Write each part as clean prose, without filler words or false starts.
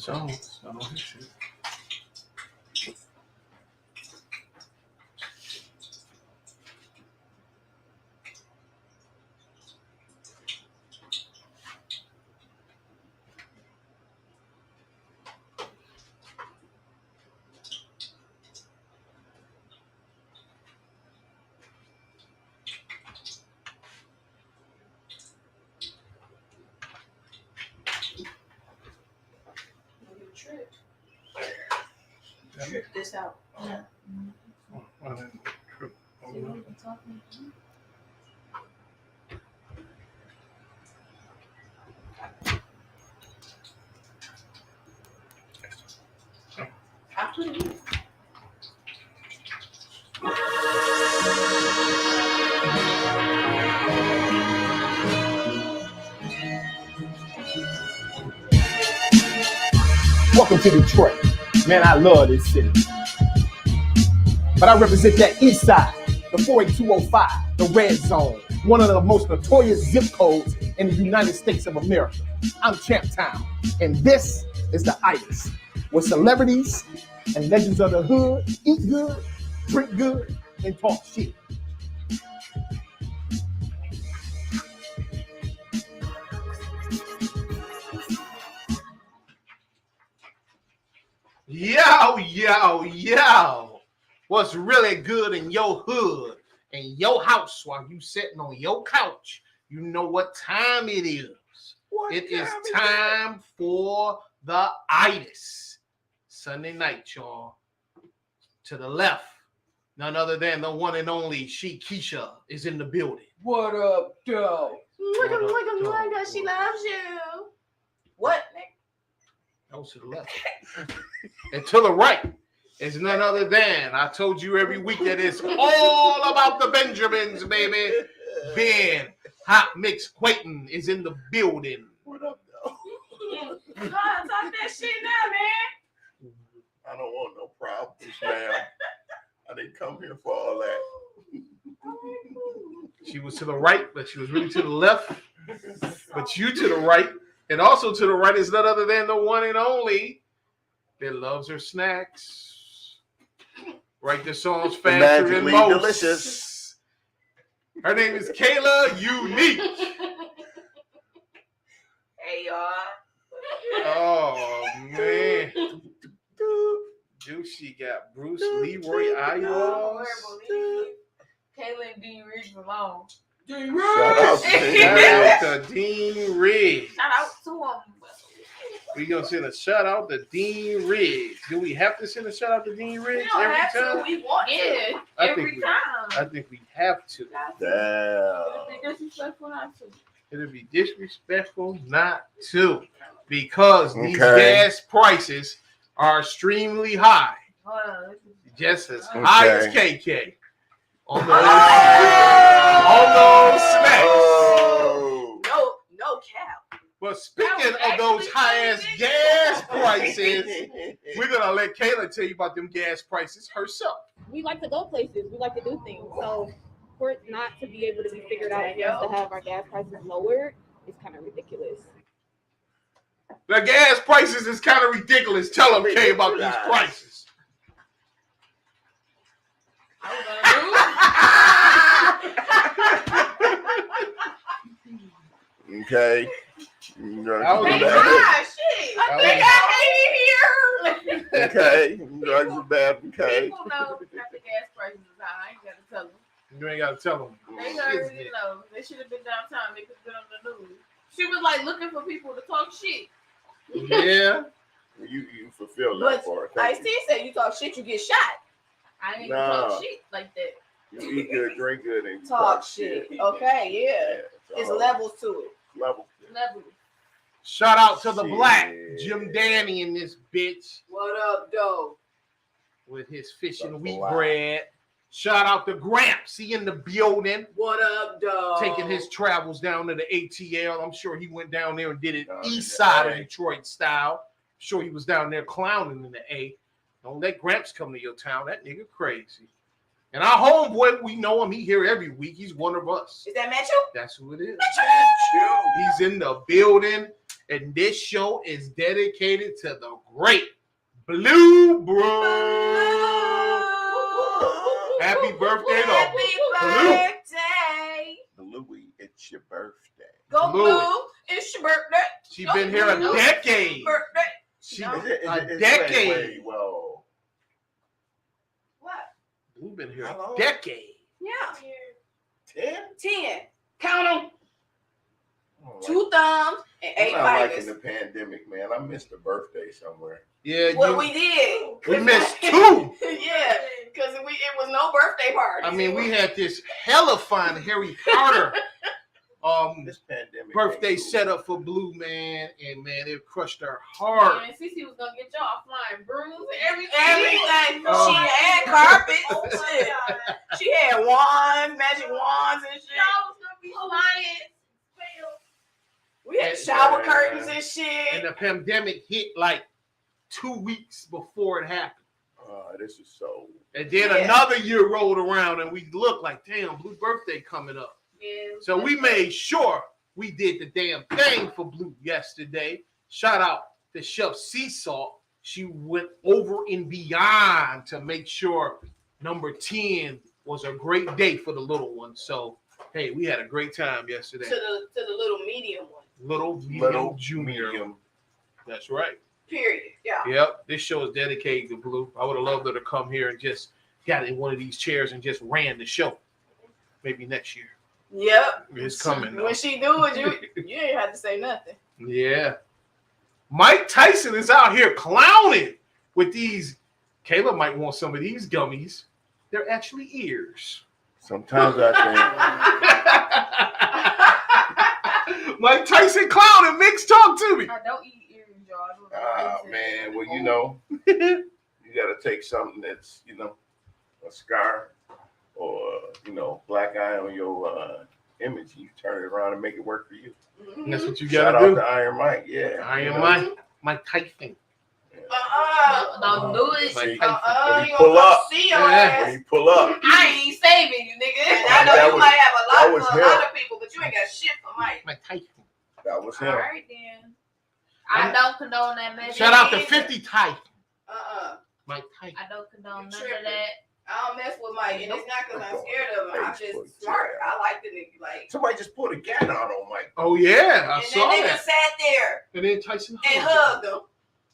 songs. I don't hear shit. Trip this out. Yeah. I didn't trip. Oh, no. After the Welcome to Detroit. Man, I love this city. But I represent that east side, the 48205, the red zone, one of the most notorious zip codes in the United States of America. I'm Champ Town, and this is the Itiszzz, where celebrities and legends of the hood eat good, drink good, and talk shit. Yo. What's really good in your hood and your house while you sitting on your couch? You know what time it is. It is time for the Itiszzz. Sunday night, y'all. To the left, none other than the one and only She Keisha is in the building. What up, though? look at she loves you. What? That was to the left. And to the right is none other than, I told you every week that it's all about the Benjamins, baby. Ben Hot Mix Quayton is in the building. What up, though? Talk that shit now, man. I don't want no problems, man. I didn't come here for all that. She was to the right, but she was really to the left. But you to the right. And also to the right is none other than the one and only that loves her snacks. Write the songs faster than Magically most. delicious. Her name is Kayla Unique. Hey, y'all. Oh, man. Dude, she got Bruce Leroy eyeballs. Kaylin D. Reed alone. Shout out to Shout out to Dean Riggs. Shout out to him. We gonna send a shout out to Dean Riggs. Do we have to send a shout out to Dean We Riggs don't every have time? to. We want to. Every time. I think we have to. Damn. It's disrespectful not to. It'd be disrespectful not to, because these Okay. gas prices are extremely high, Hold on. just as high as Okay. KK on those snacks. Oh. No cap. But speaking of those high ass gas prices, we're gonna let Kayla tell you about them gas prices herself. We like to go places. We like to do things. So for it not to be able to be figured out and us to have our gas prices lowered is kind of ridiculous. The gas prices is kind of ridiculous. Tell them, Kay, about these prices. Okay. I was- Thank God, shit. I think I hate it here. Okay. Drugs are bad. Okay. People know that the gas prices is high. I ain't gotta tell them. You ain't gotta tell them. They already know. They should have been downtown. They could have been on the news. She was like looking for people to talk shit. Yeah. You fulfill that But part. I Thank still say you talk shit, you get shot. I ain't gonna talk shit like that. you eat good, drink good, and Talk shit. Okay, yeah. It's levels to it. Levels. Levels. Shout out to the Shit. black Jim Danny in this bitch What up, though? with his fish and The wheat black. bread. Shout out to Gramps. He in the building, What up, dog? taking his travels down to the ATL. I'm sure he went down there and did it Down east in the side of A. Detroit style. Sure he was down there clowning in the A. Don't let Gramps come to your town. That nigga crazy. And our homeboy, we know him. He here every week. He's one of us. Is that Mitchell? That's who it is. Mitchell. He's in the building. And this show is dedicated to the great Blue Bro. Happy birthday to Happy birthday. Louie, it's your birthday. Go Blue. Blue. It's your birthday. She's been here a decade. Birthday. She, No. a decade. Wait, whoa. What? We've been here How long? a decade. Yeah. 10? 10. Count them. Oh, 2 thumbs and 8 I'm not liking fingers. the pandemic, man. I missed a birthday somewhere. Yeah, Well, we did. we missed 2. Yeah, because it was no birthday party. I mean, we had this hella fun Harry Potter This pandemic. birthday ain't cool. setup for Blue, man, and man, it crushed her heart. And Cece was gonna get y'all flying brooms and everything. Everything. She had carpets. Shit. She had wands, magic wands and shit. Y'all was gonna be flying. We had shower curtains and shit. And the pandemic hit like 2 weeks before it happened. This is so. And then Yeah. another year rolled around and we looked like, damn, Blue birthday coming up. Yeah. So we made sure we did the damn thing for Blue yesterday. Shout out to Chef Sea Salt. She went over and beyond to make sure number 10 was a great day for the little one. So, hey, we had a great time yesterday. To the little medium one. Little junior. medium. That's right. Period. Yeah. Yep. This show is dedicated to Blue. I would have loved her to come here and just got in one of these chairs and just ran the show. Maybe next year. Yep. It's coming though. When she do it, you ain't have to say nothing. Yeah. Mike Tyson is out here clowning with these. Kayla might want some of these gummies. They're actually ears. Sometimes I Mike Tyson clowning. Mix, talk to me. I don't eat earrings, y'all. think, man, well, you know, you got to take something that's, you know, a scar or, you know, black eye on your image. You turn it around and make it work for you. That's what you Shout gotta out do. to Iron Mike. Yeah. Iron Mike Tyson. Don't do it. Like, You When gonna he pull up, see your Yeah. ass. when he pull up, I ain't saving you, nigga. I That know you was- might have a that lot was of him. other people, but you ain't got shit for Mike. Mike Tyson. that was him. All right, then. I don't condone that mess. Shout out to 50 Tyson. Mike Tyson. I don't condone none tripping. of that. I don't mess with Mike, and it's not because I'm scared of him. I'm just smart. I like the nigga. Like, Somebody just pulled a gat out on Mike. Oh, yeah. I and saw that nigga that. sat there And then Tyson and hugged him. hugged him.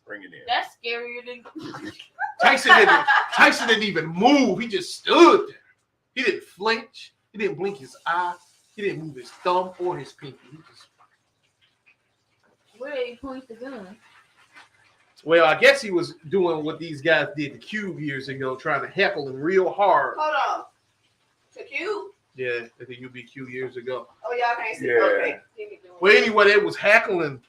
Bring it in. That's scarier than. Tyson didn't even move. He just stood there. He didn't flinch. He didn't blink his eye. He didn't move his thumb or his pinky. He just... Where they point the gun? Well, I guess he was doing what these guys did to Cube years ago, trying to heckle him real hard. Hold on. To Q? Yeah, at the UBQ years ago. Oh, y'all can't see. Yeah. Okay. He be doing Well, anyway, they was heckling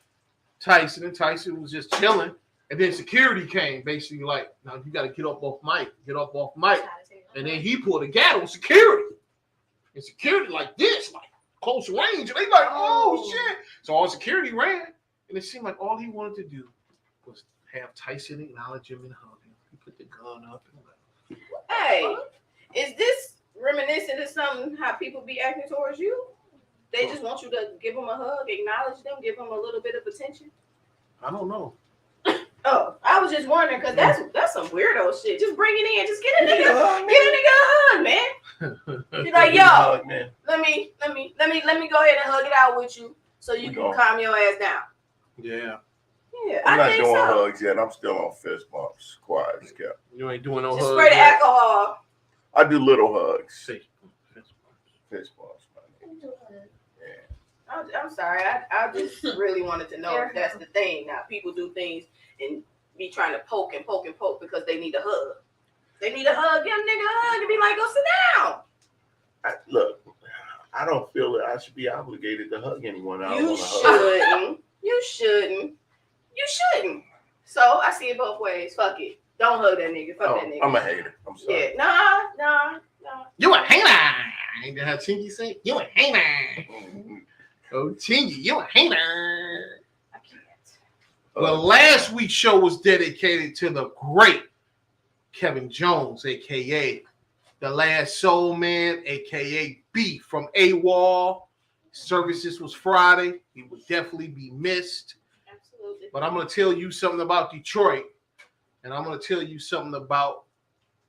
Tyson, and Tyson was just chilling. And then security came, basically like, now you got to get up off Mike. Get up off Mike. And then he pulled a gat on security. And security like this, like close range. And they like, oh, shit. So all security ran. And it seemed like all he wanted to do was have Tyson acknowledge him and hug him. He put the gun up and left. Hey, is this reminiscent of something how people be acting towards you? They just want you to give them a hug, acknowledge them, give them a little bit of attention. I don't know. Oh, I was just wondering because that's some weirdo shit. Just bring it in. Just get a nigga a hug, man. Be like, yo, Hug, man. let me go ahead and hug it out with you so you We can gonna- calm your ass down. Yeah. Yeah, I'm I not think doing so. hugs yet. I'm still on fist bumps. Quiet as kept. You ain't doing no Just hugs. spray the yet? alcohol. I do little hugs. Say, Fist bumps, man. Yeah. I'm sorry. I just really wanted to know if that's the thing. Now people do things and be trying to poke because they need a hug. They need a hug. Give a nigga a hug and be like, go sit down. Look, I don't feel that I should be obligated to hug anyone. I don't You want to hug. shouldn't. You shouldn't. So I see it both ways. Fuck it. Don't hug that nigga. Fuck Oh, that nigga. I'm a hater. I'm sorry. Yeah. Nah. you a hater. Ain't that how Chingy say? You a hater. Mhm. Oh, Chingy, you a hater. I can't. Well, last week's show was dedicated to the great Kevin Jones, a.k.a. the last soul man, aka B from AWOL. Services was Friday. He would definitely be missed. Absolutely. But I'm gonna tell you something about Detroit, and I'm gonna tell you something about.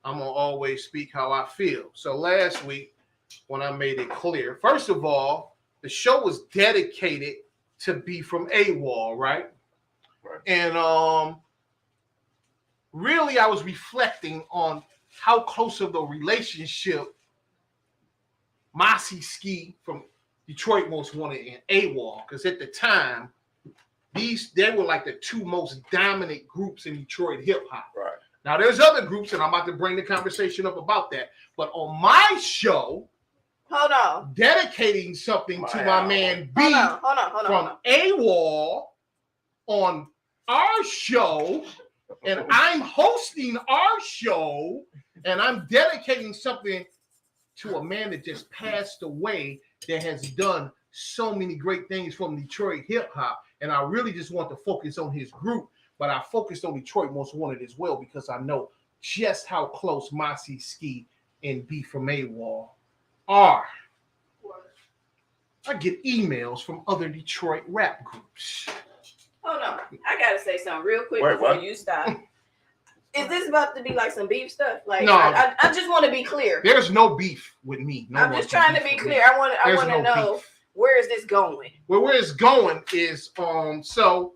I'm gonna always speak how I feel. So last week, when I made it clear, first of all, the show was dedicated to be from AWOL, right? Right. And really, I was reflecting on how close of a relationship Mossy Ski from Detroit Most Wanted and AWOL, because at the time, they were like the two most dominant groups in Detroit hip hop. Right. Now, there's other groups, and I'm about to bring the conversation up about that. But on my show, Hold on. dedicating something to my man B Hold on. from AWOL on our show, and I'm hosting our show, and I'm dedicating something to a man that just passed away that has done so many great things from Detroit hip hop. And I really just want to focus on his group, but I focused on Detroit Most Wanted as well because I know just how close Mossy Ski and B from AWOL are. I get emails from other Detroit rap groups. Hold on. I gotta say something real quick Wait, before what? you stop. Is this about to be like some beef stuff? Like, No. I just want to be clear. There's no beef with me. No I'm one just can trying to beef be with clear. me. I want There's to no know beef. where is this going? Well, where it's going is so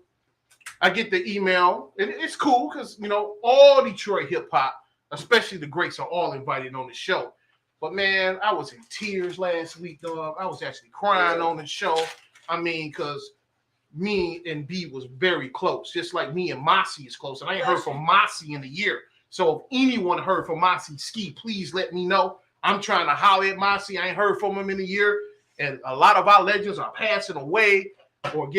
I get the email, and it's cool because all Detroit hip hop, especially the greats, are all invited on the show. But man, I was in tears last week, dog. I was actually crying on the show. I mean, because me and B was very close, just like me and Mossy is close. And I ain't heard from Mossy in a year. So if anyone heard from Mossy Ski, please let me know. I'm trying to holler at Mossy. I ain't heard from him in a year. And a lot of our legends are passing away or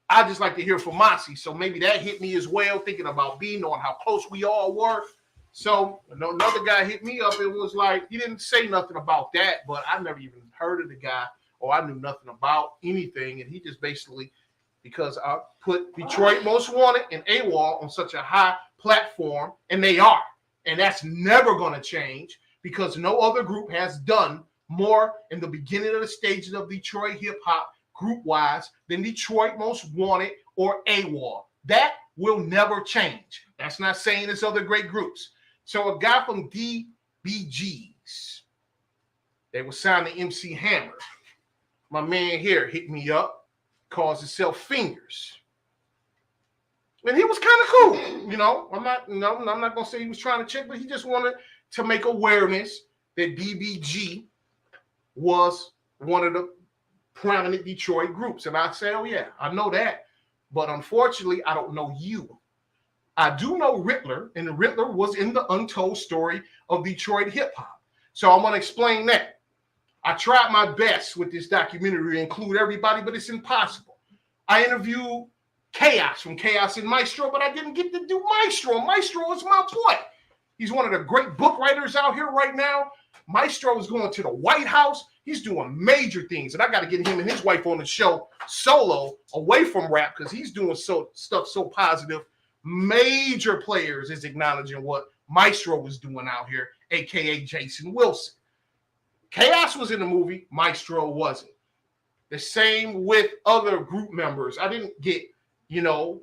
I just like to hear from Mossy. So maybe that hit me as well, thinking about B, knowing how close we all were. So another guy hit me up and was like, he didn't say nothing about that, but I never even heard of the guy or I knew nothing about anything. And he just basically, because I put Detroit Most Wanted and AWOL on such a high platform, and they are. And that's never going to change because no other group has done more in the beginning of the stages of Detroit hip hop group-wise than Detroit Most Wanted or AWOL. That will never change. That's not saying it's other great groups. So a guy from DBGs, they were signed to MC Hammer. My man here hit me up, calls himself Fingers. And he was kind of cool, I'm not gonna say he was trying to check, but he just wanted to make awareness that DBG was one of the prominent Detroit groups. And I say, oh yeah, I know that. But unfortunately, I don't know you. I do know Riddler, and Riddler was in the untold story of Detroit hip hop. So I'm gonna explain that. I tried my best with this documentary to include everybody, but it's impossible. I interviewed Chaos from Chaos and Maestro, but I didn't get to do Maestro. Maestro is my boy. He's one of the great book writers out here right now. Maestro is going to the White House. He's doing major things, and I got to get him and his wife on the show solo, away from rap, because he's doing stuff so positive. Major players is acknowledging what Maestro was doing out here, aka Jason Wilson. Chaos was in the movie, Maestro wasn't. The same with other group members. I didn't get,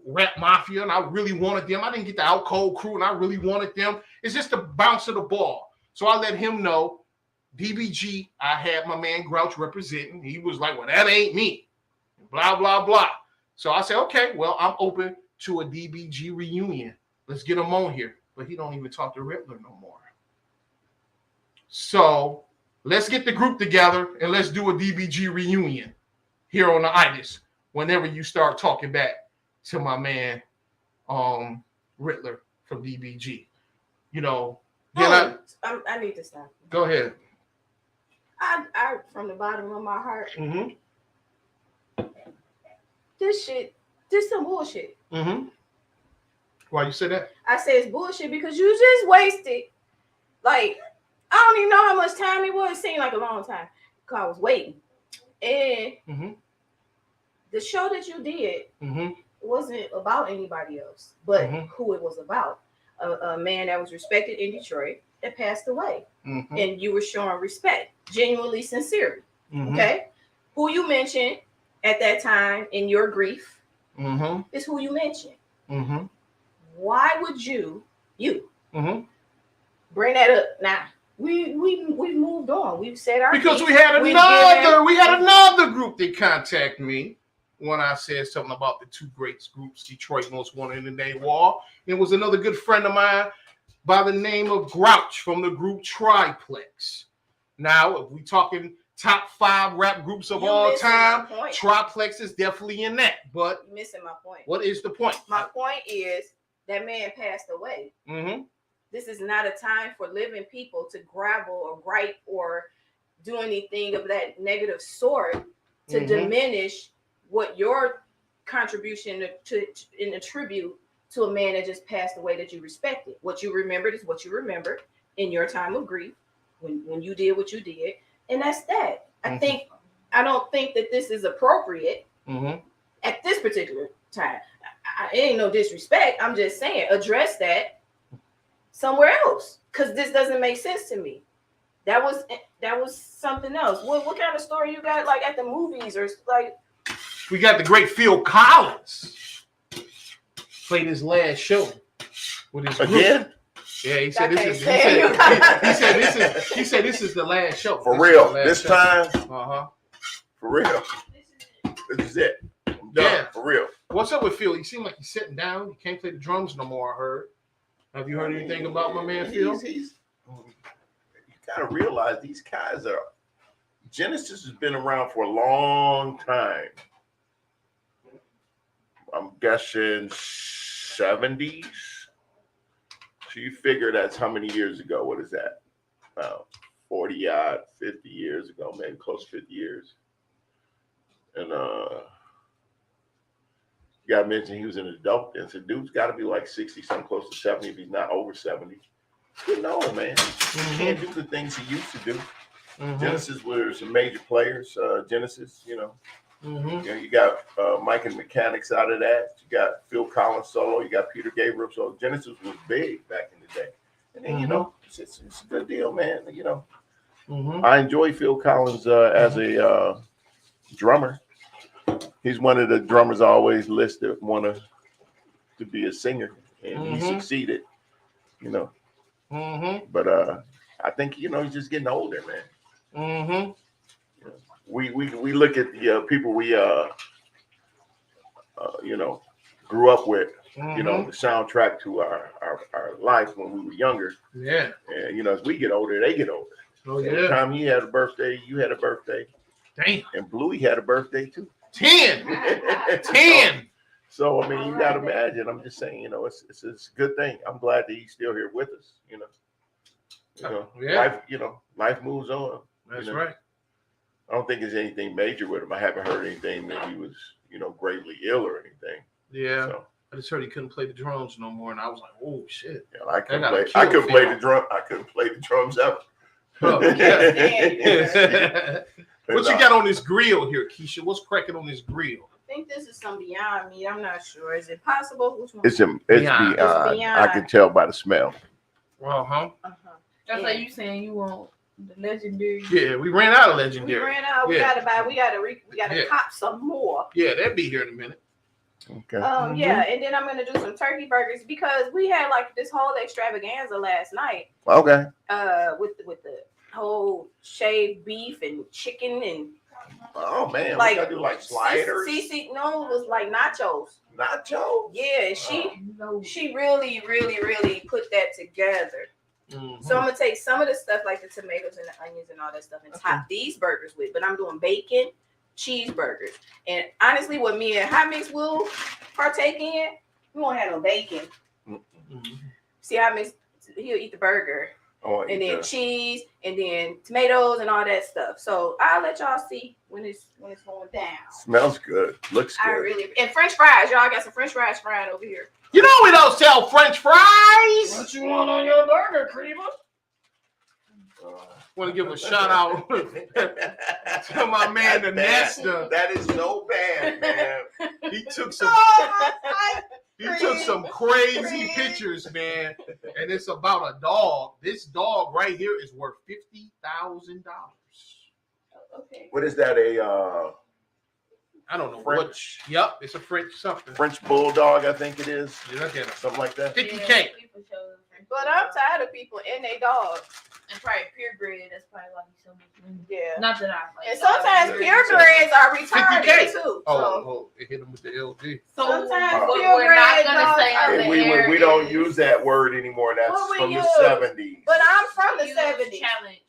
Rap Mafia, and I really wanted them. I didn't get the Out Cold Crew, and I really wanted them. It's just the bounce of the ball. So I let him know, DBG, I had my man Grouch representing. He was like, well, that ain't me. Blah, blah, blah. So I said, okay, well, I'm open to a DBG reunion. Let's get him on here. But he don't even talk to Riddler no more. So let's get the group together and let's do a DBG reunion here on the Itiszzz whenever you start talking back to my man Riddler from DBG. I need to stop. Go ahead. I from the bottom of my heart, Mm-hmm. this some bullshit. Mm-hmm. Why you say that? I say it's bullshit because you just wasted, like, I don't even know how much time it was. It seemed like a long time because I was waiting. And the show that you did wasn't about anybody else, but who it was about. A man that was respected in Detroit, that passed away, Mm-hmm. and you were showing respect, genuinely, sincerely. Mm-hmm. Okay, who you mentioned at that time in your grief Mm-hmm. is who you mentioned. Mm-hmm. Why would you Mm-hmm. bring that up now? We've moved on. We've said our Because piece. we had We've another group that contacted me when I said something about the two great groups, Detroit Most Wanted and They Wall. It was another good friend of mine by the name of Grouch from the group Triplex. Now, if we talking top 5 rap groups of You all missing time, my point. Triplex is definitely in that. But You're missing my point. what is the point? My point is that man passed away. Mm-hmm. This is not a time for living people to gravel or gripe or do anything of that negative sort to Mhm. diminish what your contribution to in a tribute to a man that just passed away that you respected. What you remembered is what you remembered in your time of grief when you did what you did, and that's that. I don't think that this is appropriate at this particular time. It ain't no disrespect. I'm just saying address that somewhere else, because this doesn't make sense to me. That was something else. What kind of story you got, like at the movies or like? We got the great Phil Collins played his last show with his group. Again? Yeah, he said I this is. can't He said this is the last show. For This is real. the last This show. time, Uh-huh. for real. This is it. I'm done. Yeah. For real. What's up with Phil? He seemed like he's sitting down. He can't play the drums no more, I heard. Have you heard anything about my man Phil? You gotta realize these guys are. Genesis has been around for a long time. I'm guessing 70s. So you figure that's how many years ago? What is that? 40 odd, 50 years ago, maybe close to 50 years. And you gotta mention he was an adult, and so dude's gotta be like 60, something close to 70 if he's not over 70. You know, man. He can't do the things he used to do. Genesis were some major players. Genesis, you know. You got Mike and Mechanics out of that. You got Phil Collins solo. You got Peter Gabriel. So Genesis was big back in the day. And then, you know, it's a good deal, man. You know, I enjoy Phil Collins as a drummer. He's one of the drummers I always listed wanted to be a singer, and he succeeded, you know. But I think, you know, he's just getting older, man. We look at the people we you know, grew up with, you know, the soundtrack to our life when we were younger. Yeah. And you know, as we get older, they get older. Oh Every yeah. time he had a birthday, you had a birthday. Damn. And Bluey had a birthday too. 10. 10. So I mean, you gotta imagine. I'm just saying, you know, it's a good thing. I'm glad that he's still here with us. You know, Yeah. life moves on. That's you know? right. I don't think there's anything major with him. I haven't heard anything that he was, you know, gravely ill or anything. Yeah. So, I just heard he couldn't play the drums no more, and I was like, oh shit. yeah, I couldn't gotta play. kill I couldn't play Phil. the drum. I couldn't play the drums ever. Oh, yeah. What you got on this grill here, Keisha? What's cracking on this grill? I think this is some Beyond Meat. I'm not sure. Is it possible? Which one? It's Beyond. beyond. It's beyond. I can tell by the smell. Uh-huh. That's like you saying you want the legendary. Yeah, we ran out of We legendary. ran out. We Yeah. gotta buy. We gotta Yeah. cop some more. Yeah, that'd be here in a minute. Okay. Yeah, and then I'm gonna do some turkey burgers because we had like this whole extravaganza last night. Okay. With the whole shaved beef and chicken and Oh man, like we gotta do like sliders, no, it was like nachos. nachos. Yeah, and she really put that together. Mhm. So I'm gonna take some of the stuff like the tomatoes and the onions and all that stuff and top these burgers with, but I'm doing bacon cheeseburgers. And honestly, what me and Hot Mix will partake in, we won't have no bacon. Mhm. See, Hot Mix, he'll eat the burger Oh, and then cheese and then tomatoes and all that stuff. So I'll let y'all see when it's going down. smells good. Looks I good. really and French fries, y'all got some French fries frying over here. You know we don't sell French fries. you want on your burger, Creamer? Want to give a shout out to my man, the Nesta. That is so bad, man. He took some crazy pictures, man. and it's about a dog. This dog right here is worth $50,000. Okay. What is that? I don't know. French. Yep, it's a French something. French bulldog, I think it is. You look at it. Something like that. 50K. But I'm tired of people and they dogs. And probably purebred, that's probably why he's so much money. Yeah. Not that I like. And sometimes purebreds are retarded 50K. too. Oh, it hit him with the LG. So Sometimes what we're not purebred gonna dogs say are- on the And air we don't is use that word anymore. That's What we from the use? 70s. But I'm from the use 70s. challenge.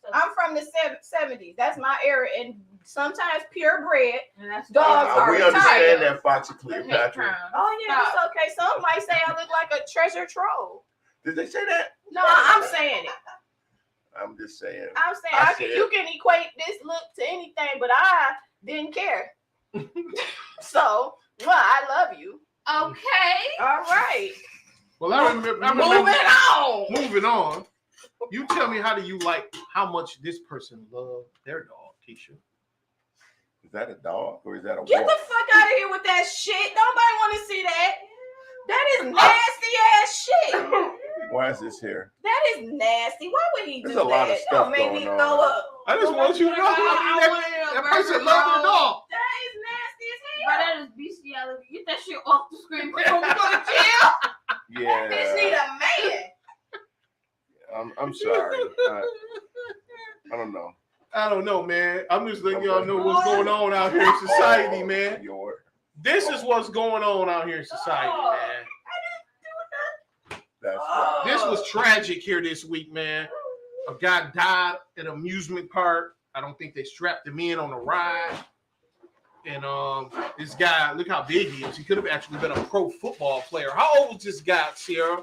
So, I'm from the 70s. That's my era. And sometimes purebred. and that's dogs are we retired. understand that, Foxy the hate Cleopatra. crime. Oh yeah, it's okay. Some might say I look like a treasure trove. Did they say that? No, I'm saying it. I'm just saying. I'm saying I said you can equate this look to anything, but I didn't care. So, well, I love you. Okay. All right. Well, I remember. Moving on. You tell me, how do you like how much this person loved their dog, Keisha? Is that a dog or is that a Get the wolf? fuck out of here with that shit. Nobody want to see that. That is nasty ass shit. Why is this here? That is nasty. Why would he do There's a lot of that? stuff Don't make me going throw on. up. I just want you to know that person loved their dog. That is nasty as But hell. that is bestiality. Get that shit off the screen before we go to jail. That bitch need Yeah. a man. I'm sorry. I don't know. I don't know, man. I'm just letting y'all know what's going on out here in society, Oh, man. your- This is what's going on out here in society, man. That's Oh. This was tragic here this week, man. A guy died at an amusement park. I don't think they strapped him in on a ride. And this guy, look how big he is. He could have actually been a pro football player. How old was this guy, Sierra?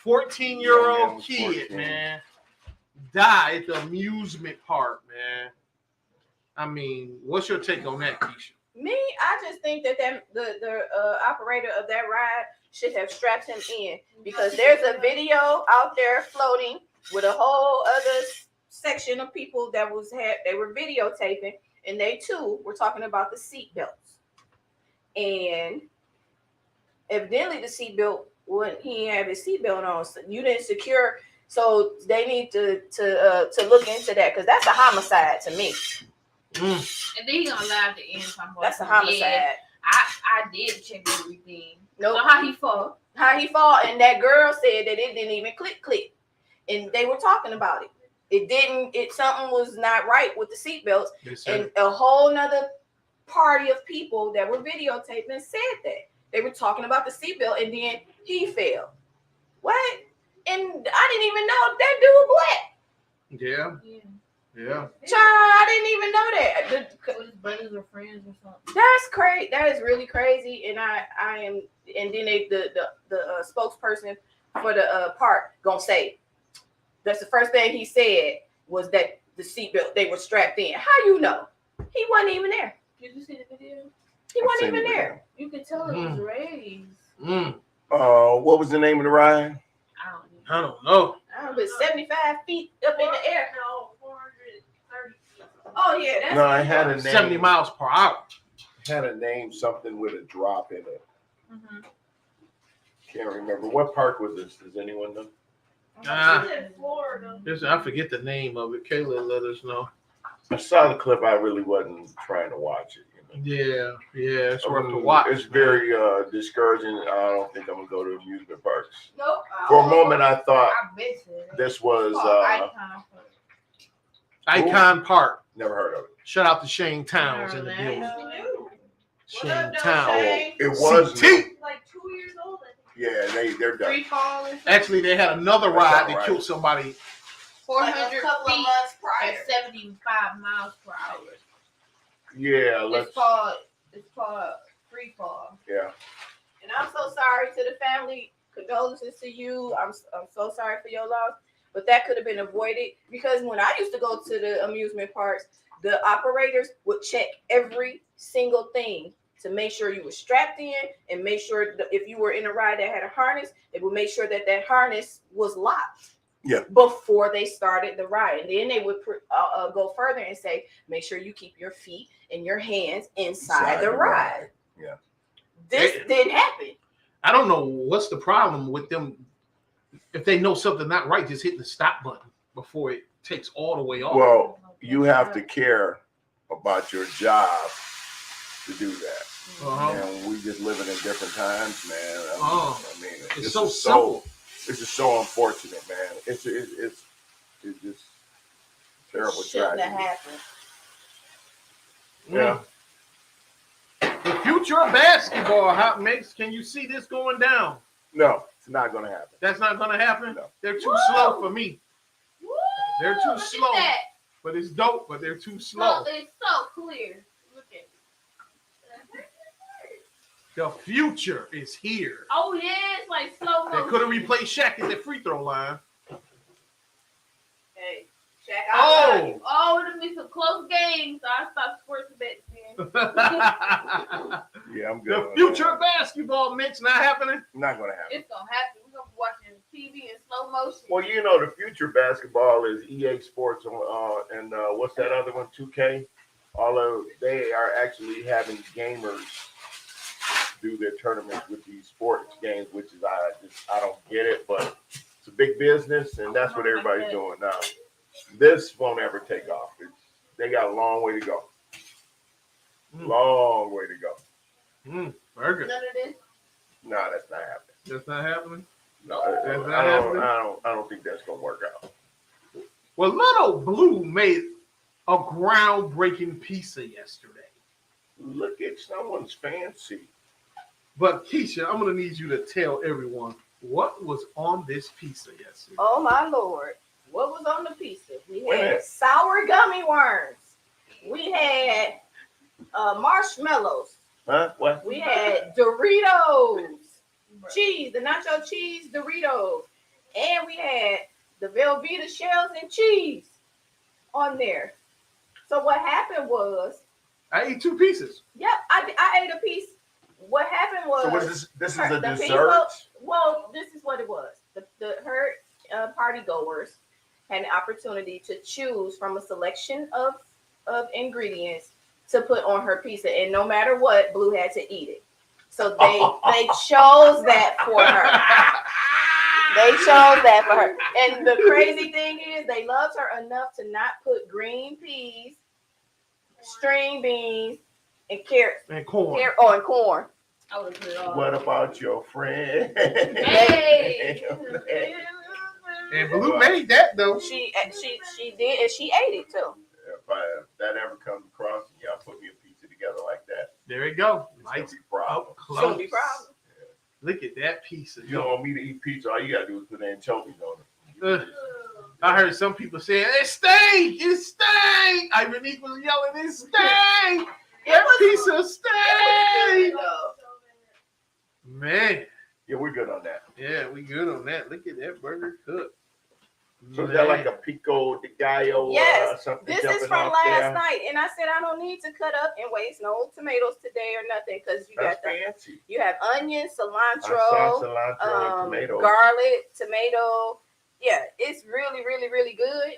14-year-old kid, 14. man. Died at the amusement park, man. I mean, what's your take on that, Keisha? Me, I just think that the operator of that ride should have strapped him in, because there's a video out there floating with a whole other section of people that they were videotaping, and they too were talking about the seat belts. And evidently the seatbelt, when he didn't have his seatbelt on, so you didn't secure. So they need to look into that, because that's a homicide to me. And then he gonna lie at the end. Talking about That's a some, homicide. Yeah, I did check everything. Nope. So how he fall? How he fall, and that girl said that it didn't even click, and they were talking about it. It didn't. Something was not right with the seatbelts, They said, and a whole nother party of people that were videotaping said that they were talking about the seatbelt, and then he fell. What? And I didn't even know that dude black. yeah. Child, I didn't even know that. With his brothers or friends or something. That's crazy. That is really crazy. And I am. And then the spokesperson for the park gonna say, that's the first thing he said was that the seatbelt, they were strapped in. How you know? He wasn't even there. Did you see the video? He wasn't even there. You could tell it was raised. What was the name of the ride? I don't know. I don't know. I don't know, but 75 feet up in the air. No, 430 feet. Oh yeah, that's No, I had a name. 70 miles per hour. It had a name, something with a drop in it. Mm-hmm. Can't remember. What park was this? Does anyone know? in Florida. Listen, I forget the name of it. Kayla let us know. I saw the clip. I really wasn't trying to watch it. Yeah, it's worth to watch. It's very discouraging. I don't think I'm gonna go to amusement parks. nope. For a moment, I thought I bet it. this was Icon Park. never heard of it. Shout out to Shane Towns in the building. Shane Towns. Shane? It was CT. like 2 years old. Yeah, they're done. Free fall. or something. Actually, they had another That's ride all that right. killed somebody. 400 Like a couple of feet months prior. at 75 miles per hour. Yeah, let's. It's called free fall. Yeah, And I'm so sorry to the family. Condolences to you. I'm so sorry for your loss. But that could have been avoided, because when I used to go to the amusement parks, the operators would check every single thing to make sure you were strapped in, and make sure that if you were in a ride that had a harness, they would make sure that harness was locked. Yeah. Before they started the ride, and then they would go further and say, make sure you keep your feet and your hands inside the ride. Yeah. This didn't happen. I don't know what's the problem with them if they know something not right, just hit the stop button before it takes all the way off. Well, you have to care about your job to do that. And we just living in different times, man. I mean, it's so simple. It's just so unfortunate, man. It's just terrible Shouldn't tragedy. have happened. Yeah. The future of basketball, how makes? Can you see this going down? No, it's not going to happen. That's not going to happen. No. They're too slow for me. Woo! They're too Look slow. At that. But it's dope. But they're too slow. Oh, it's so clear. Look at it. The future is here. Oh yeah, it's like slow They motion. could have replaced Shaq at the free throw line. Hey, Shaq, I love you. Oh, it'll be some close games. So I stopped sports bets then. Yeah, I'm good. The future of basketball, Mitch, not happening. Not going to happen. It's gonna happen. We're gonna be watching TV in slow motion. Well, you know, the future basketball is EA Sports and what's that other one? 2K. Although they are actually having gamers do their tournaments with these sports games, which is I don't get it, but it's a big business, and that's what everybody's doing now. This won't ever take off. They got a long way to go. Long way to go. Burger. None of this. No, that's not happening. That's not happening. No, That's not happening. I don't think that's gonna work out. Well, Little Blue made a groundbreaking pizza yesterday. Look at someone's fancy. But Keisha, I'm gonna need you to tell everyone what was on this pizza yesterday. Oh my Lord. What was on the pizza? We Wait a had minute. sour gummy worms. We had marshmallows. Huh? What? We had Doritos. Cheese, the nacho cheese Doritos. And we had the Velveeta shells and cheese on there. So what happened was, I ate 2 pieces. yep, I ate a piece. What happened was, So what is this? This is a the dessert. people- well, this is what it was. Her party goers had an opportunity to choose from a selection of ingredients to put on her pizza, and no matter what, Blue had to eat it. So they chose that for her. They chose that for her. And the crazy thing is, they loved her enough to not put green peas, string beans, and carrots. And corn. And corn. I would put it all. What about your friend? Hey. And Blue made that though. She did, and she ate it too. If that ever comes across and y'all put me a pizza together like that, There you go. it's gonna Lights be a problem. up It's gonna close. be problem. Look at that pizza. You don't want me to eat pizza, all you gotta do is put anchovies on it. I heard some people saying, "It's stank! It's stank!" Ivanique was yelling, "It's stank! That pizza stank!" Man, Yeah, we're good on that. yeah, we good on that. Look at that burger cook. So is that like a pico de gallo Yes, something This jumping is from off last there? night, and I said I don't need to cut up and waste no tomatoes today or nothing because you That's got fancy. you have onion, I saw cilantro, cilantro and tomato. garlic, tomato. Yeah, it's really, really, really good,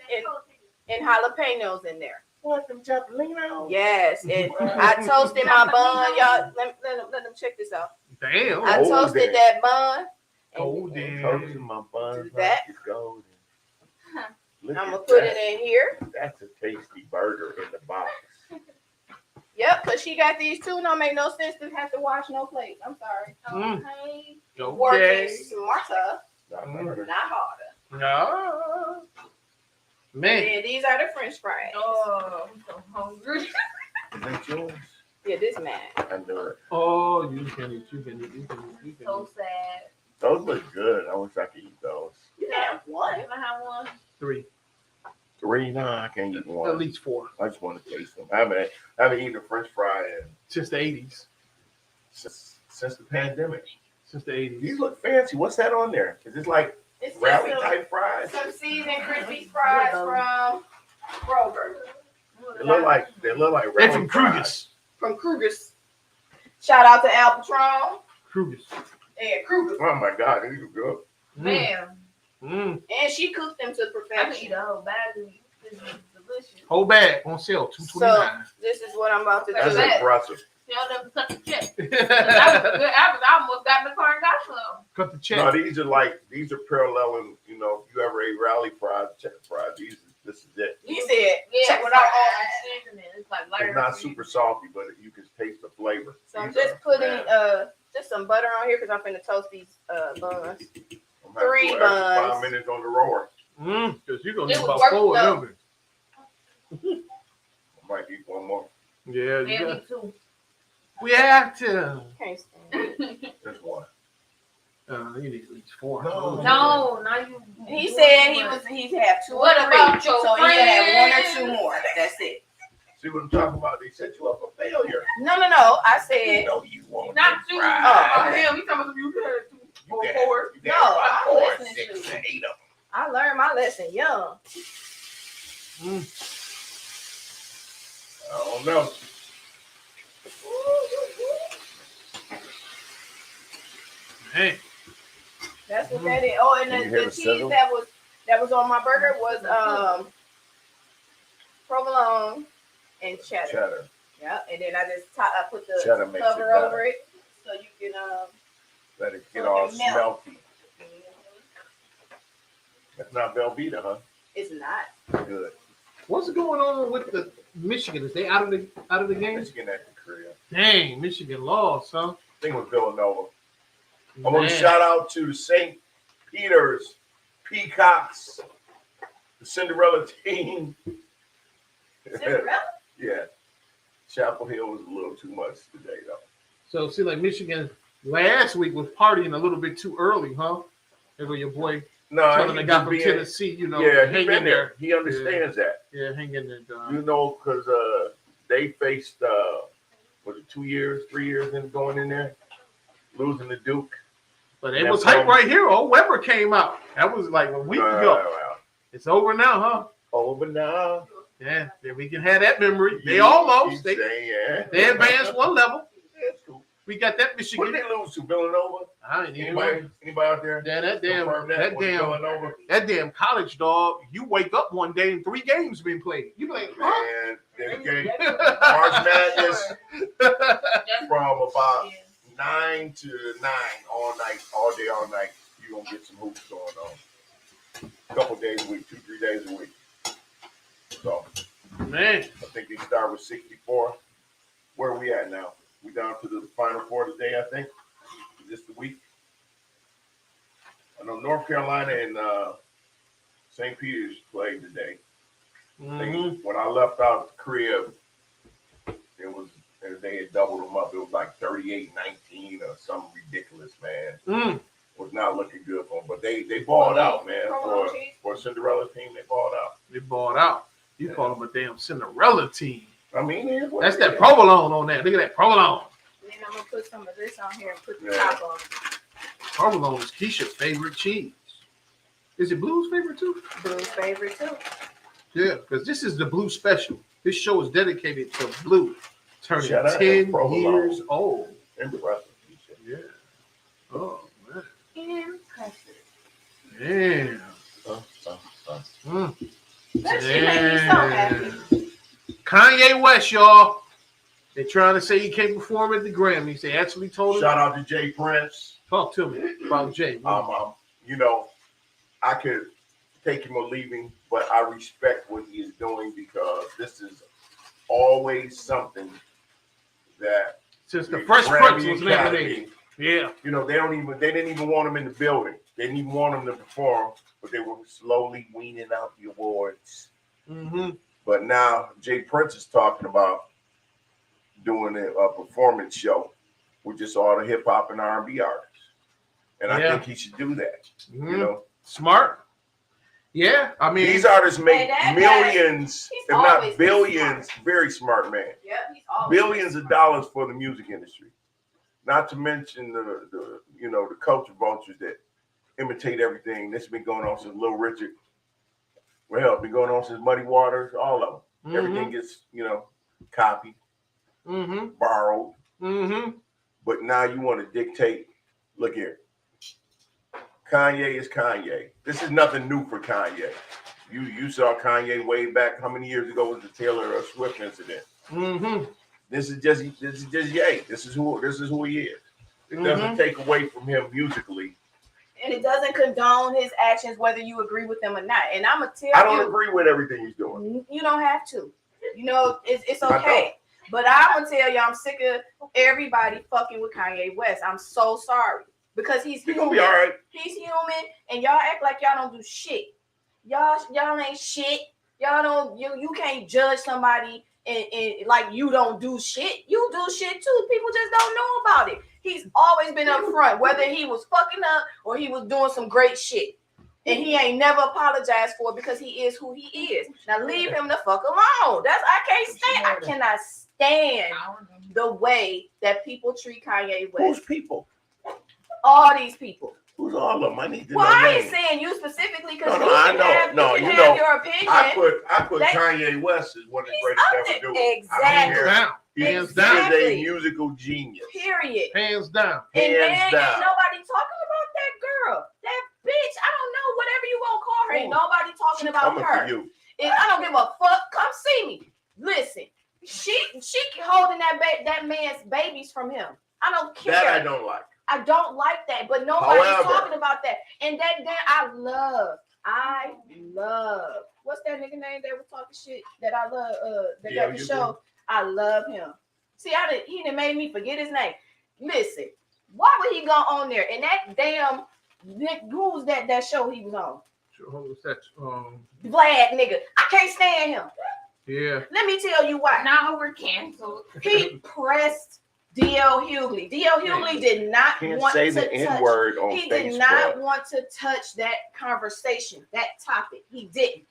and jalapenos in there. What them Japalinos? Yes, and I toasted my bun, y'all. Let them check this out. Damn. I Golden. toasted that bun. and Golden. Toasting my buns Do like that. it's golden. Look I'm gonna at put that. it in here. That's a tasty burger in the box. Yep, because she got these too. Don't make no sense to have to wash no plate. I'm sorry. Okay. Working Okay. smarter, Not Mm. burger. not harder. No. Man, And these are the French fries. Oh, I'm so hungry. Is that yours? Yeah, this man. I knew it. oh, you can eat. So sad. Those look good. I wish I could eat those. You can have one. Can I have one? 3, 3? No, I can't eat at one. least 4, I just want to taste them. I haven't eaten a French fry since the 80s. since the pandemic. Since the 80s. These look fancy. What's that on there? Is this like It's just rally type fries? some seasoned crispy fries from Kroger. They look like They're rally from fries. Kruger's. From Kruger's. Shout out to Al Patron Kruger's. and Kruger's. Oh my God, these are good. Man, Mm. And she cooked them to I can eat perfection. a whole bag of these. This is delicious. Whole bag on sale, $2.29. This is what I'm about to That's do. it. impressive. Tell them to cut the check. That was a good average. I almost got in the car and got some. Cut the check. No, these are paralleling. You know, if you ever ate rally fries, checker fries, this is it. He said, Yeah, check without fries. all the seasoning. It's like lighter. It's not super salty, but you can taste the flavor. So I'm These just are, putting man, just some butter on here because I'm finna toast these buns. I'm gonna have to 3 do an extra buns. 5 minutes on the rower. Because you're going to It need was about worth 4 it, of them. I might eat one more. Yeah, Yeah, you me got, too. we have to. Can't stand it. Just one. You need at least 4. No. No, now you. He said he'd have 2 or What 3, about your so he could have 1 or friends? 2 more. That's it. See what I'm talking about? They set you up for failure. No. I You said know you want Not them you. fried. Oh, him. He talking about you had 2 You or can 4. You can No, have I'm 4, listening 6, to and 8 of them. I learned my lesson young. I don't know. Hey, That's what that is. Oh, and Can you the hear the cheese sizzle? that was on my burger was provolone and cheddar. Cheddar. Yeah, and then I put the Cheddar makes cover it better. over it so you can Let it get So all they melt. smelty. That's not Velveeta, huh? it's not. Good. what's going on with the Michigan? Is they out of the game? Michigan at the crib. Dang, Michigan lost, huh? I think it was Villanova. I want to Man. shout out to St. Peter's Peacocks, the Cinderella team. Cinderella? Yeah. Chapel Hill was a little too much today, though. So see, like Michigan last week was partying a little bit too early, huh? There go your boy No, telling the he guy just from being, Tennessee, yeah, hang he been in there. He understands that. Yeah, hang in there, dog. You know, because they faced, was it 2 years, 3 years in going in there, losing to Duke. But it was hype right here. Oh, Weber came out. That was like a week ago. Well, It's over now, huh? over now. Yeah, then we can have that memory. They You almost keep saying, yeah. they advanced one level. That's cool. We got that What Michigan. did they lose to? Villanova? I ain't even know. Anybody out there? Yeah, that damn, Confirm that Was it damn, Villanova? that damn college dog. You wake up one day and 3 games been played. You be like, huh? Man, there's a game. March Madness from about 9 to 9 all night, all day, all night. You're gonna get some hoops going on. A couple days a week, 2-3 days a week. So Man, I think they start with 64. Where are we at now? We down to the final 4 today, I think. Is this the week? I know North Carolina and St. Peter's played today. mhm. When I left out the crib, it was they had doubled them up. It was like 38-19 or something ridiculous, man. Was not looking good for them, but they balled out, man. For a Cinderella team, they balled out. They balled out. You call them a damn Cinderella team. I mean, it is what That's it that is. provolone on that. Look at that provolone. And then I'm gonna put some of this on here and put the Yeah. top on. Provolone is Keisha's favorite cheese. Is it Blue's favorite too? Blue's favorite too. Yeah, because this is the Blue Special. This show is dedicated to Blue, turning Shout out to 10 provolone. years old. Impressive. Yeah. Oh, man. Impressive. Damn. That shit made me so happy. Kanye West, y'all. They're trying to say he can't perform at the Grammys. They actually told him. Shout out to Jay Prince. Talk to me about Jay. You know, I could take him or leave him, but I respect what he is doing because this is always something that Since the the Fresh Grammy Prince was Academy, nominated. Yeah. you know, they didn't even want him in the building. They didn't even want him to perform, but they were slowly weaning out the awards. Mm-hmm. But now Jay Prince is talking about doing a performance show with just all the hip hop and R&B artists, and I Yeah. think he should do that. Mhm. You know, Smart. Yeah. I mean, these artists make that guy, millions, he's if not always been billions. smart. Very smart man. Yep, he's always Billions of dollars for the music industry. Not to mention the you know the culture vultures that imitate everything. This has been going on since Little Richard. Well, it's been going on since Muddy Waters. All of them. Everything gets copied, Mm-hmm. borrowed. Mm-hmm. But now you want to dictate. Look here. Kanye is Kanye. This is nothing new for Kanye. You saw Kanye way back. How many years ago was the Taylor Swift incident? Mm-hmm. This is just Ye. This is who he is. It doesn't take away from him musically. And it doesn't condone his actions, whether you agree with them or not. And I'm gonna tell you, I don't agree with everything he's doing. You don't have to. You know, it's okay. But I'm gonna tell you, I'm sick of everybody fucking with Kanye West. I'm so sorry because he's gonna be all right. He's human, and y'all act like y'all don't do shit. Y'all ain't shit. Y'all don't. You can't judge somebody and like you don't do shit. You do shit too. People just don't know about it. He's always been up front, whether he was fucking up or he was doing some great shit. And he ain't never apologized for it because he is who he is. Now leave him the fuck alone. I cannot stand the way that people treat Kanye West. Who's people? All these people. Who's all of them? I need to know. Well, I ain't names. saying you specifically because I know. you have your opinion. I put Kanye West as one of the greatest ever do it. Exactly. Hands down. He is a musical genius. Period. Hands down. And ain't nobody talking about that girl. That bitch. I don't know. Whatever you gonna call her. Ain't nobody talking about her. For you. And I don't give a fuck. Come see me. Listen. She holding that man's babies from him. I don't care. That I don't like. I don't like that, but nobody's talking about that. And that I love. What's that nigga name that was talking shit that I love? That got the show. I love him. See, he done made me forget his name. Listen, why would he go on there? And that damn, who was that show he was on? Who was that? Vlad nigga. I can't stand him. Yeah. Let me tell you why. Now we're canceled. He pressed D.L. Hughley. D.L. Hughley did not want to touch. N-word on he Facebook. did not want to touch that conversation, that topic. He didn't.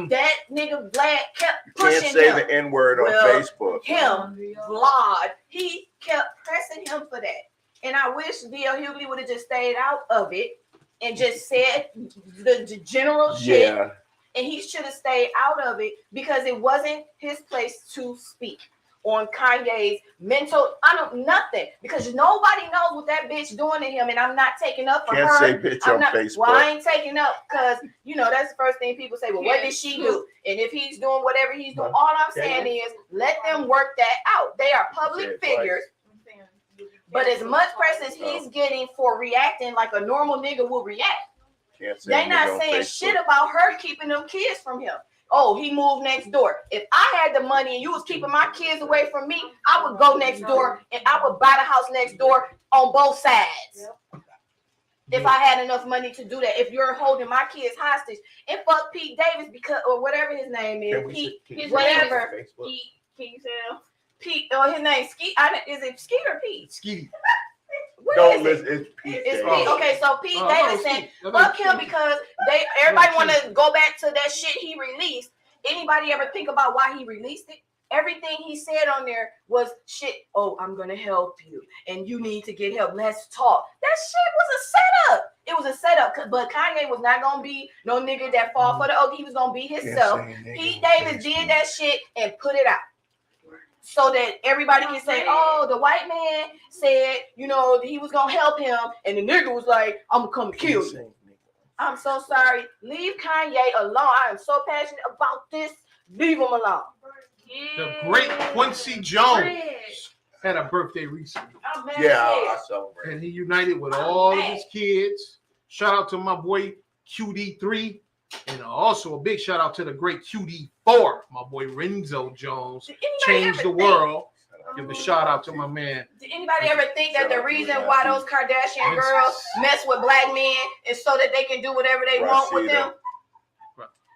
That nigga Vlad kept pushing him. Can't say the N-word on Facebook. Him, Vlad, he kept pressing him for that. And I wish D.L. Hughley would have just stayed out of it and just said the general shit. Yeah. And he should have stayed out of it because it wasn't his place to speak on Kanye's mental, nothing. Because nobody knows what that bitch doing to him, and I'm not taking up for her. Can't say bitch on Facebook. Well, I ain't taking up because, that's the first thing people say, well, what did she do? And if he's doing whatever he's doing, all I'm saying is let them work that out. They are public figures. But as much press as he's getting for reacting like a normal nigga will react, they not saying shit about her keeping them kids from him. Oh, he moved next door. If I had the money and you was keeping my kids away from me, I would go next door and I would buy the house next door on both sides. If I had enough money to do that. If you're holding my kids hostage, and fuck Pete Davis because or whatever his name is, Pete, whatever. Pete, can you tell? Pete, or his name Skeet. Is it Skeet or Pete? Skeet. Don't listen. It's Pete. It's Pete. Okay, so Pete Davidson, fuck him because everybody want to go back to that shit he released. Anybody ever think about why he released it? Everything he said on there was shit. Oh, I'm gonna help you, and you need to get help. Let's talk. That shit was a setup. It was a setup, but Kanye was not gonna be no nigga that fall for the oak. He was gonna be himself. Pete Davis did that shit and put it out. So that everybody can say, oh, the white man said, he was going to help him. And the nigga was like, I'm going to come kill you. I'm so sorry. Leave Kanye alone. I am so passionate about this. Leave him alone. The great Quincy Jones had a birthday recently. I celebrate. And he united with all of his kids. Shout out to my boy QD3. And also a big shout out to the great QD4, my boy Renzo Jones. Changed the world. Give a shout out to my man. Did anybody ever think that the reason why those Kardashian girls mess with black men is so that they can do whatever they want with them?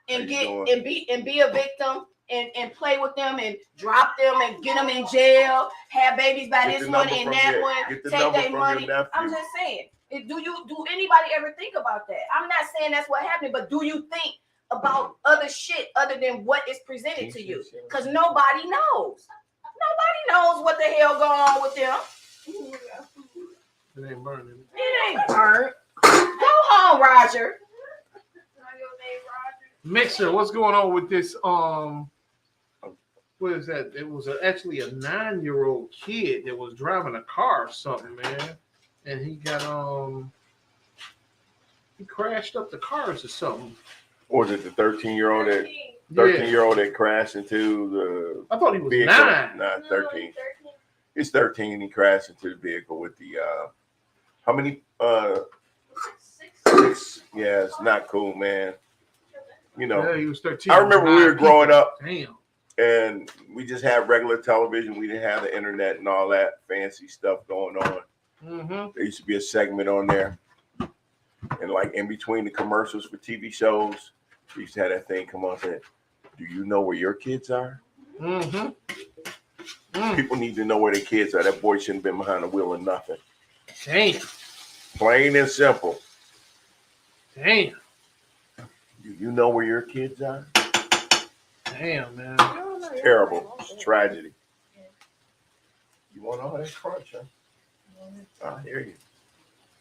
And be a victim and play with them and drop them and get them in jail, have babies by this one and that one, take their money. I'm just saying. Do anybody ever think about that? I'm not saying that's what happened, but do you think about other shit other than what is presented to you? Because nobody knows. Nobody knows what the hell going on with them. It ain't burning. It ain't burnt. Go home, Roger. Mixer, what's going on with this? What is that? It was actually a 9-year-old kid that was driving a car or something, man. And he got he crashed up the cars or something. Or is it the 13-year-old that 13-year-old that crashed into I thought he was vehicle. 9. Nah, 13. He's 13. He crashed into the vehicle with the how many? 6. Yeah, it's not cool, man. You know. Yeah, he was 13. I remember we were growing up. Damn. And we just had regular television. We didn't have the internet and all that fancy stuff going on. Mm-hmm. There used to be a segment on there. And like in between the commercials for TV shows, we used to have that thing come on and say, do you know where your kids are? Mm-hmm. People need to know where their kids are. That boy shouldn't have been behind the wheel of nothing. Damn. Plain and simple. Damn. Do you know where your kids are? Damn, man. It's terrible. It's a tragedy. You want all that crunch, huh? I hear you.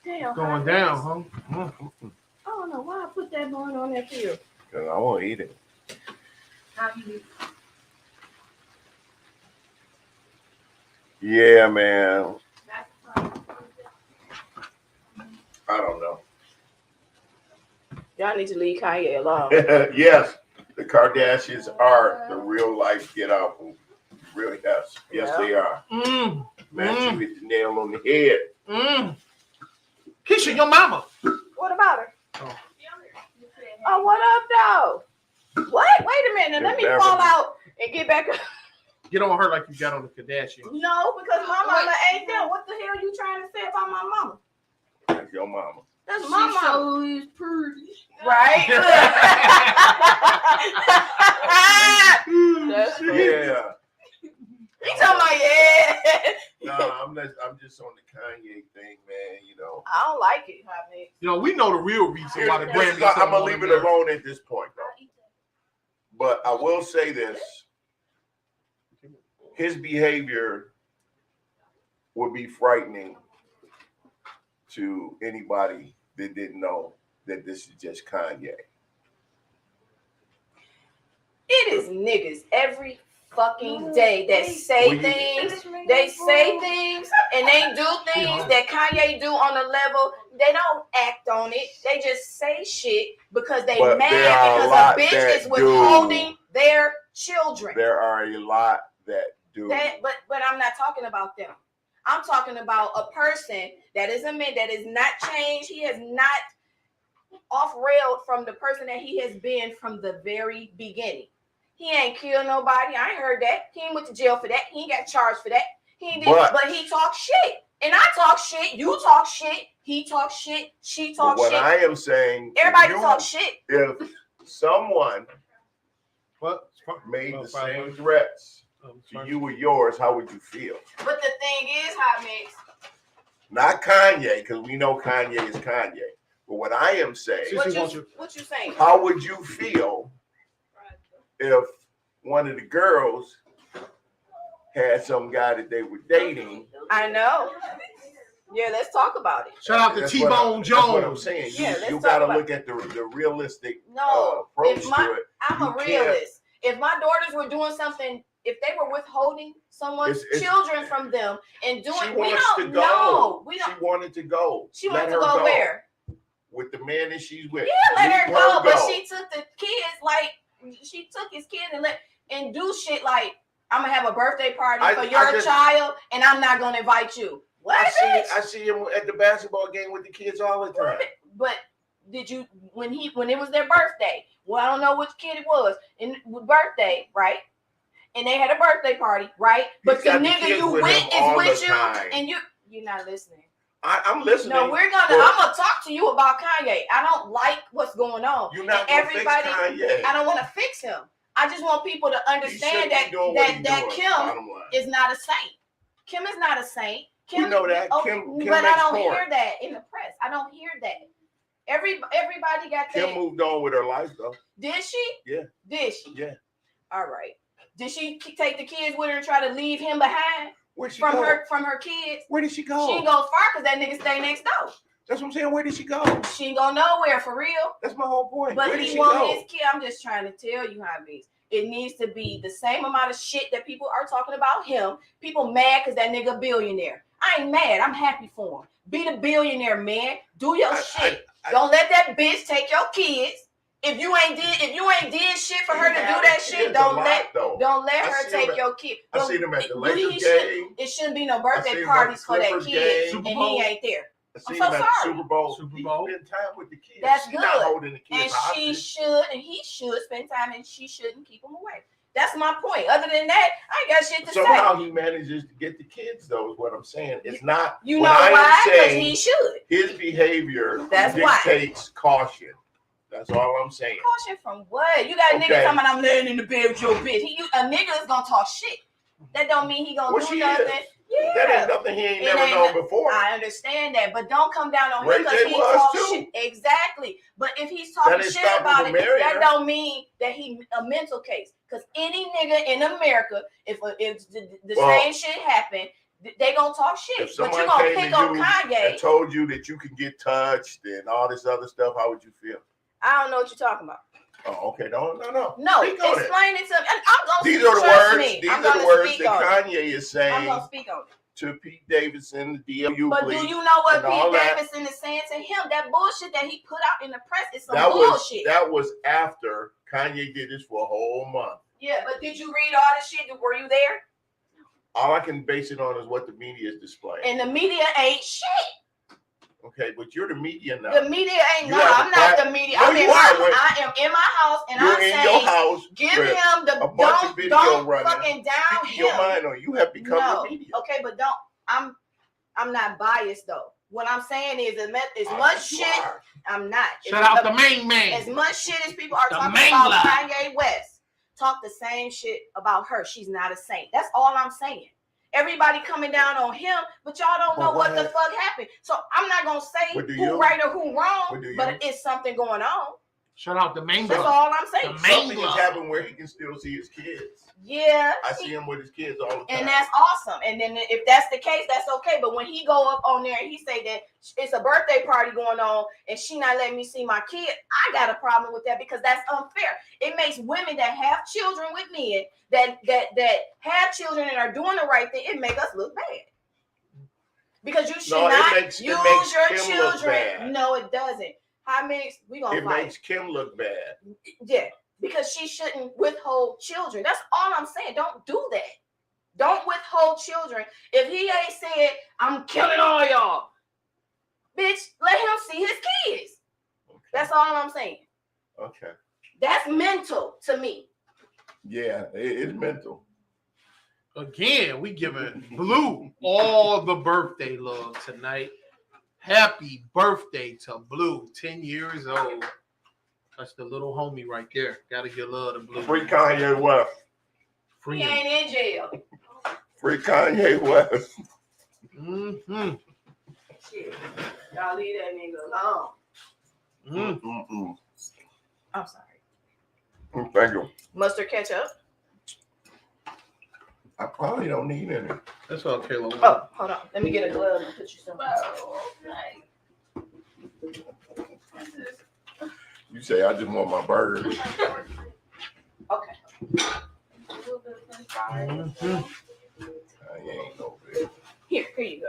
Damn. Going down, huh? I don't know why I put that bun on that field. Because I won't eat it. Yeah, man. I don't know. Y'all need to leave Kanye alone. Yes, the Kardashians are the real life Get Out movie. Really, yes. Yes, Yeah. they are. Man, you hit the nail on the head. Keisha, your mama. What about her? Oh. Oh, what up, though? What? Wait a minute. Let me fall out and get back up. Get on her like you got on the Kardashians. No, because my mama ain't there. What the hell you trying to say about my mama? That's your mama. That's my mama. So is pretty. Right? That's funny. Yeah. He talking about, yeah. No, I'm just on the Kanye thing, man. You know. I don't like it, honey. You know, we know the real reason why the Grammys. I'm gonna leave it alone at this point, though. But I will say this: his behavior would be frightening to anybody that didn't know that this is just Kanye. It is niggas every fucking day that say things. They say things and they do things that Kanye do on a level. They don't act on it. They just say shit because they But mad there are a because lot a bitch that is withholding their children. There are a lot that do. But I'm not talking about them. I'm talking about a person that is a man that is not changed. He has not off-railed from the person that he has been from the very beginning. He ain't killed nobody. I ain't heard that. He ain't went to jail for that. He ain't got charged for that. He ain't did, but he talks shit. And I talk shit. You talk shit. He talks shit. She talks shit. What I am saying, everybody talks shit. If someone made Well, the same threats to you or yours, how would you feel? But the thing is, Hot Mix. Not Kanye, because we know Kanye is Kanye. But what I am saying, what you saying? How would you feel if one of the girls had some guy that they were dating? I know. Yeah, let's talk about it. Shout out to T-Bone Jones. That's what I'm saying. You got to look at the realistic approach to it. I'm a realist. If my daughters were doing something, if they were withholding someone's children from them and doing, She wanted to go. She wanted to go where? With the man that she's with. Yeah, let her go. But she took the kids, like she took his kid and do shit like, I'm gonna have a birthday party for your child, and I'm not gonna invite you. What? I see him at the basketball game with the kids all the time. But did you when it was their birthday? Well, I don't know which kid it was. And birthday, right? And they had a birthday party, right? But the nigga you with is with you, and you're not listening. I'm listening. No, I'm gonna talk to you about Kanye. I don't like what's going on. You're not gonna fix Kanye. I don't want to fix him. I just want people to understand that Kim is not a saint. Kim is not a saint. Kim, we know that. Okay, Kim but I don't hear that in the press. I don't hear that. Everybody got that. Kim moved on with her life, though. Did she? Yeah. Did she? Yeah. All right. Did she take the kids with her and try to leave him behind? Where'd she go? From her kids? Where did she go? She ain't go far because that nigga stay next door. That's what I'm saying. Where did she go? She ain't go nowhere for real. That's my whole point. But he want his kid. I'm just trying to tell you how it is. It needs to be the same amount of shit that people are talking about him. People mad because that nigga a billionaire. I ain't mad. I'm happy for him. Be the billionaire, man. Do your shit. Don't let that bitch take your kids If you ain't did shit for her to do that shit, don't let her take your kid. I seen him at the Lakers game. It shouldn't be no birthday parties for that kid, and he ain't there. I seen him at the Super Bowl. He spend time with the kids. That's She's good. not holding the kids And he should spend time, and she shouldn't keep them away. That's my point. Other than that, I ain't got shit to say. Somehow he manages to get the kids, though, is what I'm saying. It's not. You know why? Because he should. His behavior dictates caution. That's all I'm saying. Caution from what? You got a nigga talking about I'm laying in the bed with your bitch. A nigga is gonna talk shit. That don't mean he gonna do nothing. Yeah. That ain't nothing he ain't never known before. I understand that, but don't come down on him because he talks shit. Exactly. But if he's talking shit about it, that don't mean that he a mental case. Because any nigga in America, if the same shit happened, they gonna talk shit. But you gonna pick on Kanye. And told you that you can get touched and all this other stuff. How would you feel? I don't know what you're talking about. Oh, okay. No. No, explain it to me. I'm gonna These are the words. These are the words that Kanye is saying. I'm gonna speak on it. To Pete Davidson, the BLU. But do you know what Pete Davidson is saying to him? That bullshit that he put out in the press is some bullshit. That was after Kanye did this for a whole month. Yeah, but did you read all the shit? Were you there? All I can base it on is what the media is displaying. And the media ain't shit. Okay, but you're the media now. The media ain't I'm not the media. I am in my house, and I'm saying, your house give him the don't fucking down him. Your mind on you have become the media. Okay, but don't. I'm not biased though. What I'm saying is as much shit. I'm not. Shout out the main man. As much shit as people are talking about Kanye West, talk the same shit about her. She's not a saint. That's all I'm saying. Everybody coming down on him, but y'all don't know what the fuck happened. So I'm not gonna say who right or who wrong, but it's something going on. Shout out the main. That's all I'm saying. Something has happened where he can still see his kids. Yeah, I see him with his kids all the time, and that's awesome. And then if that's the case, that's okay. But when he go up on there and he say that it's a birthday party going on and she not letting me see my kid, I got a problem with that because that's unfair. It makes women that have children with men that have children and are doing the right thing. It make us look bad because you should not use your children. No, it doesn't. How many we gonna fight? It makes Kim look bad. Yeah. Because she shouldn't withhold children. That's all I'm saying. Don't do that. Don't withhold children. If he ain't said, I'm killing all y'all, bitch, let him see his kids. Okay. That's all I'm saying. Okay. That's mental to me. Yeah, it's mental. Again, we giving Blue all the birthday love tonight. Happy birthday to Blue, 10 years old. That's the little homie right there. Gotta get love to Blue. Free Kanye West. He ain't in jail. Free Kanye West. Mm-hmm. Shit. Y'all leave that nigga alone. Mm-mm. I'm sorry. Thank you. Mustard ketchup? I probably don't need any. That's all Kayla. Oh, hold on. Let me get a glove and put you some. You say I just want my burger. Okay. I ain't no big. Here you go.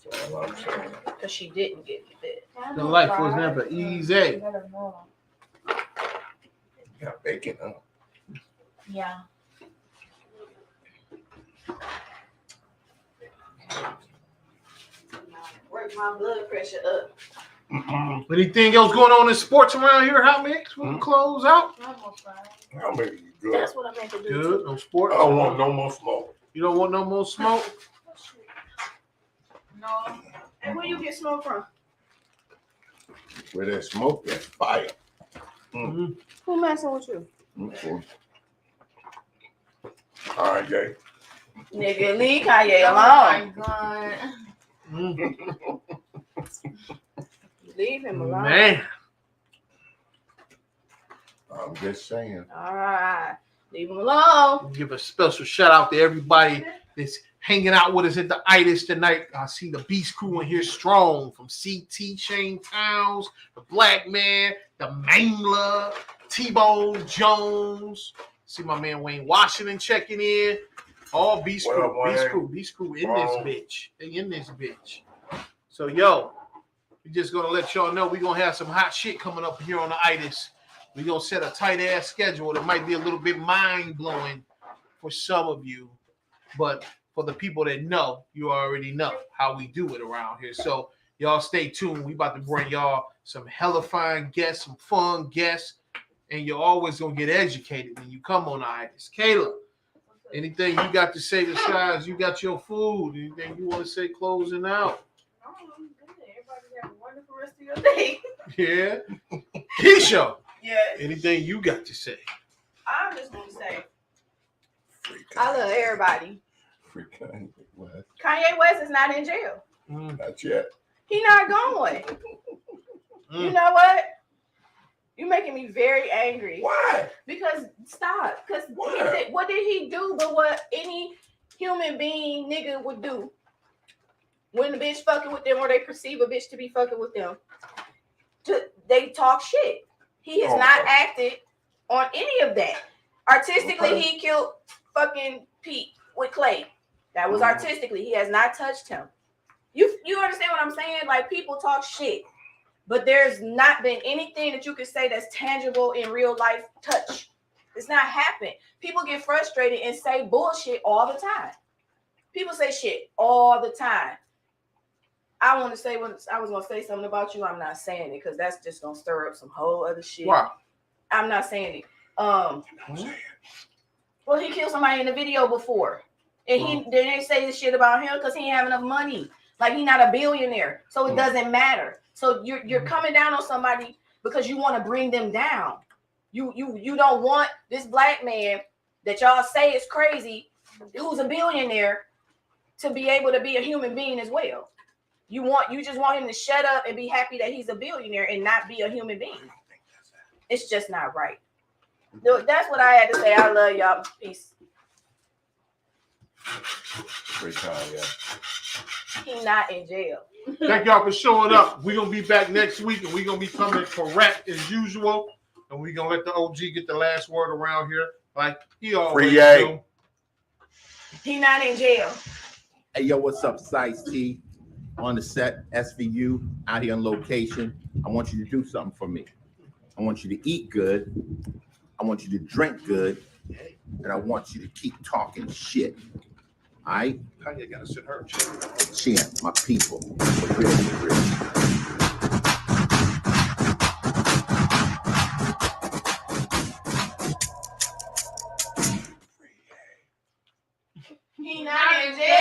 That's all I'm saying. Because she didn't give you that. The life was never easy. Got bacon, huh? Yeah. Work my blood pressure up. Anything else going on in sports around here, Hot Mix? We'll close out. I'll make it good. That's what I meant to do. Good. No sports. I don't want no more smoke. You don't want no more smoke? No. And where you get smoke from? Where there's smoke, there's fire. Mm-hmm. Who messing with you? Mm-hmm. All right, Jay. Nigga, leave Kanye alone. Oh my God. Leave him alone. Man. I'm just saying. All right. Leave him alone. Give a special shout out to everybody that's hanging out with us at the Itiszzz tonight. I see the Beast Crew in here strong from CT, Shane Towns, the Black Man, the Mangler, T-Bone Jones. See my man Wayne Washington checking in. All Beast Crew, Beast Crew in this bitch. They in this bitch. So, yo, We're just gonna let y'all know we're gonna have some hot shit coming up here on the Itiszzz. We're gonna set a tight ass schedule that might be a little bit mind blowing for some of you, but for the people that know, you already know how we do it around here. So y'all stay tuned. We about to bring y'all some hella fine guests, some fun guests, and you're always gonna get educated when you come on the Itiszzz. Kayla, anything you got to say besides you got your food? Anything you want to say closing out? No, I'm good. Everybody have a wonderful rest of your day. Yeah. Keisha, Yes. anything you got to say? I'm just gonna say, I love everybody. Freaking what? Kanye West is not in jail. Not yet. He not going. You know what? You're making me very angry. Why? Because stop. Because What? what did he do but what any human being nigga would do when the bitch fucking with them or they perceive a bitch to be fucking with them? They talk shit. He has not acted on any of that. Artistically, he killed fucking Pete with Clay. That was artistically. He has not touched him. You understand what I'm saying? Like, people talk shit, but there's not been anything that you could say that's tangible in real life touch. It's not happened. People get frustrated and say bullshit all the time. People say shit all the time. I want to say, when I was going to say something about you, I'm not saying it because that's just going to stir up some whole other shit. Wow. I'm not saying it. Well, he killed somebody in the video before. And they didn't say this shit about him because he ain't have enough money. Like, he not a billionaire. So it doesn't matter. So you're coming down on somebody because you want to bring them down. You don't want this black man that y'all say is crazy, who's a billionaire, to be able to be a human being as well. You just want him to shut up and be happy that he's a billionaire and not be a human being. It's just not right. That's what I had to say. I love y'all. Peace. Great time, yeah. He not in jail. Thank y'all for showing up. We're going to be back next week, and we're going to be coming correct as usual. And we're going to let the OG get the last word around here like he always do. He not in jail. Hey, yo, what's up, Size T? On the set, SVU, out here on location. I want you to do something for me. I want you to eat good. I want you to drink good. And I want you to keep talking shit. All right? Kanye got to sit her. Chin, my people. For real, for real. He not in jail.